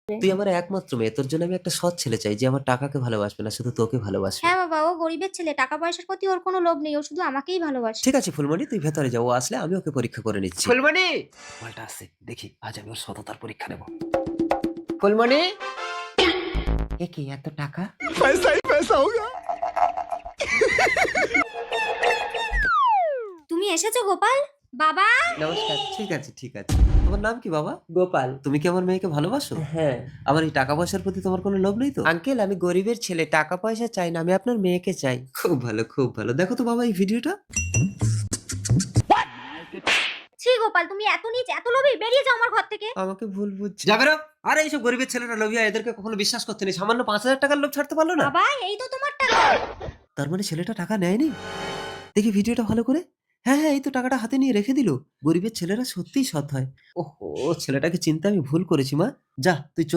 তুই আমার একমাত্র মেয়ে, তোর জন্য আমি একটা সৎ ছেলে চাই যে আমার টাকাকে ভালোবাসবে না, শুধু তোকে ভালোবাসবে। হ্যাঁ বাবা, ও গরিবের ছেলে, টাকা পয়সার প্রতি ওর কোনো লোভ নেই, ও শুধু আমাকেই ভালোবাসে। ঠিক আছে ফুলমণি, তুই ভেতরে যাও, ও আসলে আমি ওকে পরীক্ষা করে নিচ্ছি। ফুলমণি, মালটা আসছে, দেখি আজ আমি ওর সততার পরীক্ষা নেব। ফুলমণি, এ কি এত টাকা? তুমি এসেছো গোপাল? বাবা! নমস্কার। ঠিক আছে, ঠিক আছে। তোমার নাম কি বাবা? গোপাল। তুমি কি আমার মেয়েকে ভালোবাসো? হ্যাঁ। আমার এই টাকা পয়সার প্রতি তোমার কোনো লোভ নেই তো? আঙ্কেল, আমি গরিবের ছেলে, টাকা পয়সা চাই না, আমি আপনার মেয়েকে চাই। খুব ভালো, খুব ভালো। দেখো তো বাবা এই ভিডিওটা। ছি গোপাল, তুমি এত নীচ, এত লোভী, বেরিয়ে যাও আমার ঘর থেকে। আমাকে ভুল বুঝছি। যাবে না? আরে এইসব গরিবের ছেলেরা লোভিয়া, এদেরকে কখনো বিশ্বাস করতে নেই। সামান্য ৫,০০০ টাকার লোভ ছাড়তে পারলো না? বাবা, এই তো তোমার টাকা। তার মানে ছেলেটা টাকা নেয়নি? দেখি ভিডিওটা ভালো করে। হ্যাঁ, হ্যাঁ, এই তো টাকাটা হাতে নিয়ে রেখে দিল। গরিবের ছেলেরা সত্যিই সৎ হয়। ওহহো! ছেলেটাকে চিনতে আমি ভুল করেছি মা। যা তুই